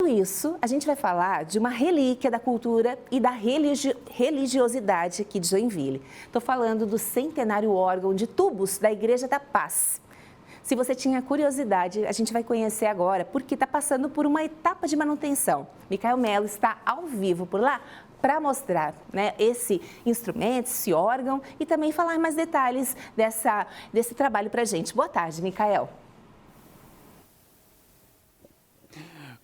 isso, a gente vai falar de uma relíquia da cultura e da religiosidade aqui de Joinville. Estou falando do centenário órgão de tubos da Igreja da Paz. Se você tinha curiosidade, a gente vai conhecer agora, porque está passando por uma etapa de manutenção. Micael Melo está ao vivo por lá para mostrar, né, esse instrumento, esse órgão e também falar mais detalhes desse trabalho para a gente. Boa tarde, Micael.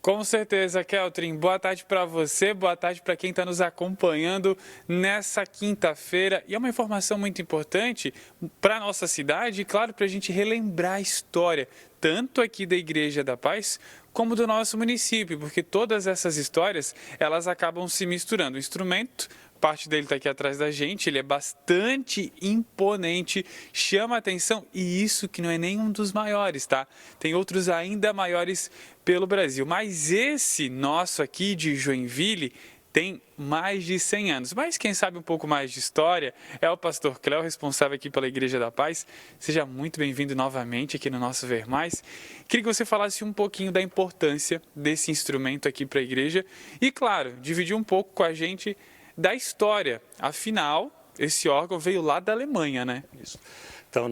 Com certeza, Keltrin. Boa tarde para você, boa tarde para quem está nos acompanhando nessa quinta-feira. E é uma informação muito importante para a nossa cidade e, claro, para a gente relembrar a história, tanto aqui da Igreja da Paz, como do nosso município, porque todas essas histórias, elas acabam se misturando. O instrumento, parte dele está aqui atrás da gente, ele é bastante imponente, chama atenção e isso que não é nenhum dos maiores, tá? Tem outros ainda maiores pelo Brasil, mas esse nosso aqui de Joinville tem mais de 100 anos. Mas quem sabe um pouco mais de história é o pastor Cléo, responsável aqui pela Igreja da Paz. Seja muito bem-vindo novamente aqui no nosso Ver Mais. Queria que você falasse um pouquinho da importância desse instrumento aqui para a igreja e, claro, dividir um pouco com a gente da história. Afinal, esse órgão veio lá da Alemanha, né? Isso. Então,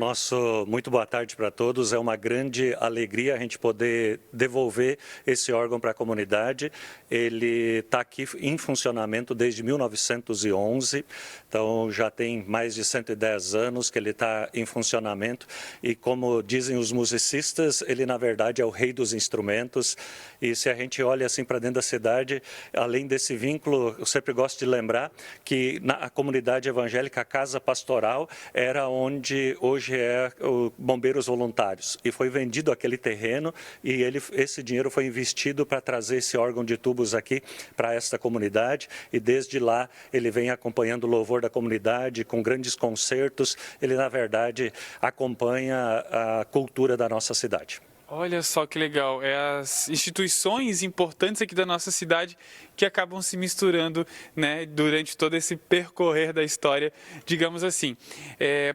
muito boa tarde para todos. É uma grande alegria a gente poder devolver esse órgão para a comunidade. Ele está aqui em funcionamento desde 1911, então já tem mais de 110 anos que ele está em funcionamento. E como dizem os musicistas, ele na verdade é o rei dos instrumentos. E se a gente olha assim para dentro da cidade, além desse vínculo, eu sempre gosto de lembrar que na comunidade evangélica, a casa pastoral era onde hoje é o Bombeiros Voluntários, e foi vendido aquele terreno e esse dinheiro foi investido para trazer esse órgão de tubos aqui para esta comunidade, e desde lá ele vem acompanhando o louvor da comunidade com grandes concertos. Ele na verdade acompanha a cultura da nossa cidade. Olha só que legal, as instituições importantes aqui da nossa cidade que acabam se misturando, né, durante todo esse percorrer da história, digamos assim.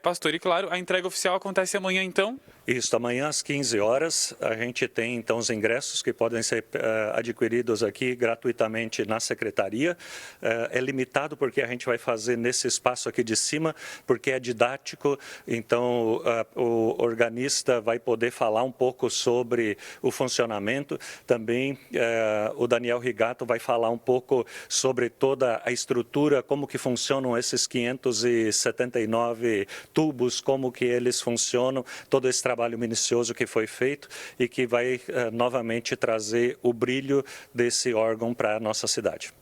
Pastor, e claro, a entrega oficial acontece amanhã então? Isso, amanhã às 15 horas, a gente tem então os ingressos que podem ser adquiridos aqui gratuitamente na secretaria. É limitado porque a gente vai fazer nesse espaço aqui de cima, porque é didático, então o organista vai poder falar um pouco sobre o funcionamento. Também o Daniel Rigato vai falar um pouco sobre toda a estrutura, como que funcionam esses 579 tubos, como que eles funcionam, todo esse trabalho minucioso que foi feito e que vai novamente trazer o brilho desse órgão para a nossa cidade.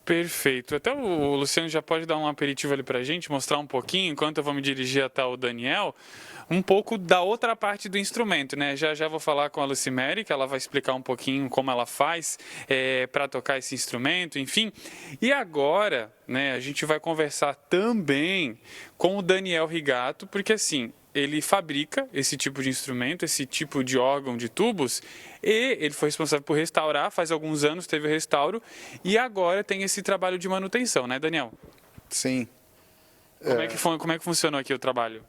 Perfeito. Até o Luciano já pode dar um aperitivo ali para a gente, mostrar um pouquinho, enquanto eu vou me dirigir até o Daniel, um pouco da outra parte do instrumento, né? Já vou falar com a Lucimere, que ela vai explicar um pouquinho como ela faz para tocar esse instrumento, enfim. E agora, né, a gente vai conversar também com o Daniel Rigato, porque assim, ele fabrica esse tipo de instrumento, esse tipo de órgão de tubos, e ele foi responsável por restaurar, faz alguns anos teve o restauro, e agora tem esse trabalho de manutenção, né, Daniel? Sim. Como é que funcionou aqui o trabalho?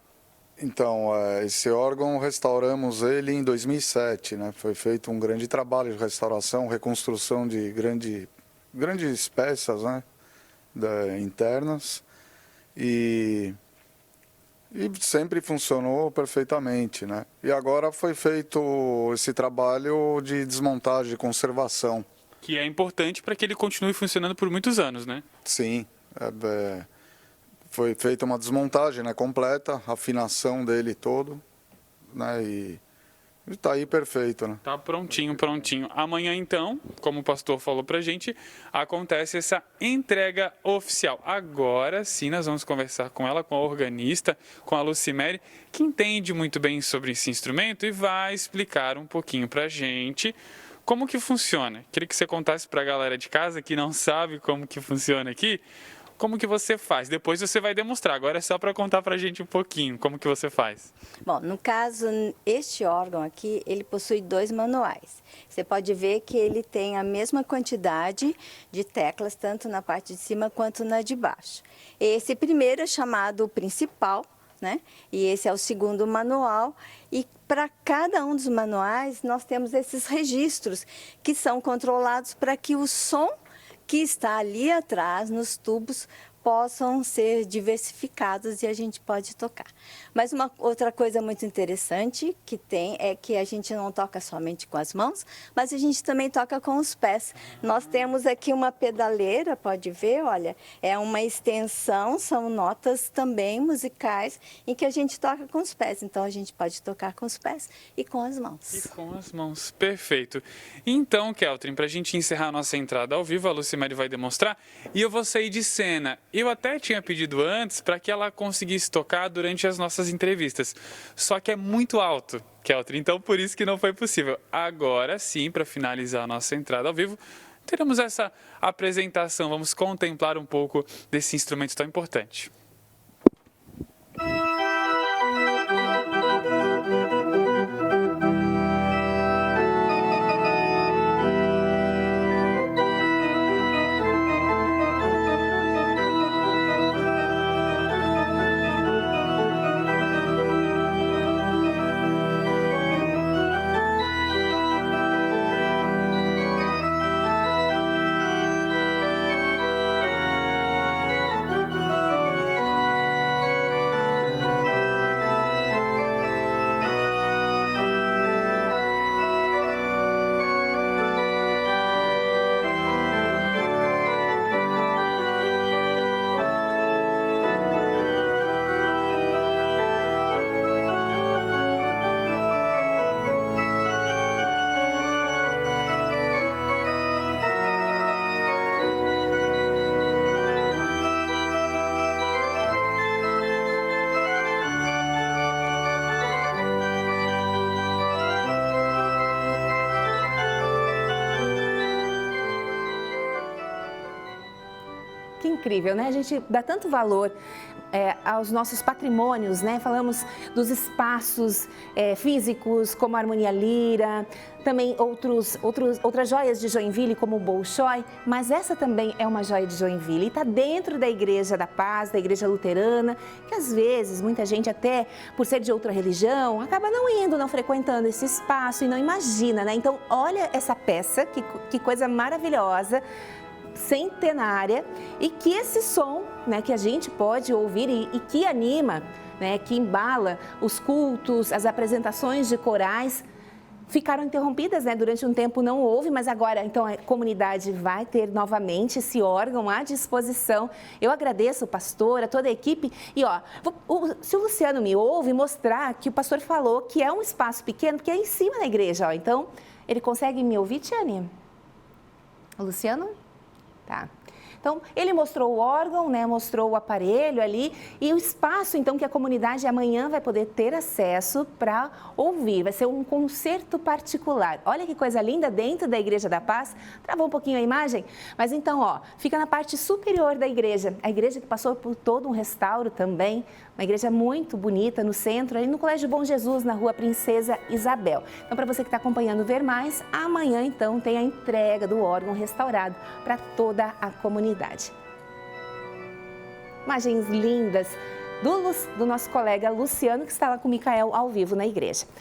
Então, esse órgão restauramos ele em 2007, né? Foi feito um grande trabalho de restauração, reconstrução de grandes peças, né, internas, e sempre funcionou perfeitamente, né? E agora foi feito esse trabalho de desmontagem, de conservação. Que é importante para que ele continue funcionando por muitos anos, né? Sim, foi feita uma desmontagem, né, completa, afinação dele todo, né? E está aí perfeito, né? Tá prontinho. Amanhã, então, como o pastor falou pra gente, acontece essa entrega oficial. Agora sim, nós vamos conversar com ela, com a organista, com a Lucimere, que entende muito bem sobre esse instrumento e vai explicar um pouquinho pra gente como que funciona. Queria que você contasse pra galera de casa que não sabe como que funciona aqui, como que você faz? Depois você vai demonstrar. Agora é só para contar para a gente um pouquinho como que você faz. Bom, no caso, este órgão aqui, ele possui 2 manuais. Você pode ver que ele tem a mesma quantidade de teclas, tanto na parte de cima quanto na de baixo. Esse primeiro é chamado principal, né? E esse é o segundo manual. E para cada um dos manuais, nós temos esses registros que são controlados para que o som que está ali atrás, nos tubos, possam ser diversificados e a gente pode tocar. Mas uma outra coisa muito interessante que tem é que a gente não toca somente com as mãos, mas a gente também toca com os pés. Nós temos aqui uma pedaleira, pode ver, olha, é uma extensão, são notas também musicais em que a gente toca com os pés. Então a gente pode tocar com os pés e com as mãos. E com as mãos, perfeito. Então, Keltrin, para a gente encerrar a nossa entrada ao vivo, a Lucimere vai demonstrar e eu vou sair de cena. Eu até tinha pedido antes para que ela conseguisse tocar durante as nossas entrevistas, só que é muito alto, Keltrin, então por isso que não foi possível. Agora sim, para finalizar a nossa entrada ao vivo, teremos essa apresentação, vamos contemplar um pouco desse instrumento tão importante. Que incrível, né? A gente dá tanto valor aos nossos patrimônios, né? Falamos dos espaços físicos, como a Harmonia Lira, também outras joias de Joinville, como o Bolshoi, mas essa também é uma joia de Joinville e está dentro da Igreja da Paz, da Igreja Luterana, que às vezes muita gente até, por ser de outra religião, acaba não indo, não frequentando esse espaço e não imagina, né? Então, olha essa peça, que coisa maravilhosa, centenária, e que esse som, né, que a gente pode ouvir e que anima, né, que embala os cultos, as apresentações de corais, ficaram interrompidas, né? Durante um tempo não houve, mas agora então a comunidade vai ter novamente esse órgão à disposição. Eu agradeço o pastor, a toda a equipe e se o Luciano me ouve, mostrar que o pastor falou que é um espaço pequeno, porque é em cima da igreja, então ele consegue me ouvir, Tiane? O Luciano? Tá. Então, ele mostrou o órgão, né, mostrou o aparelho ali e o espaço, então, que a comunidade amanhã vai poder ter acesso para ouvir. Vai ser um concerto particular. Olha que coisa linda dentro da Igreja da Paz. Travou um pouquinho a imagem? Mas então, fica na parte superior da igreja. A igreja que passou por todo um restauro também. Uma igreja muito bonita no centro, ali no Colégio Bom Jesus, na Rua Princesa Isabel. Então, para você que está acompanhando ver mais, amanhã, então, tem a entrega do órgão restaurado para toda a comunidade. Imagens lindas do nosso colega Luciano, que está lá com o Micael ao vivo na igreja.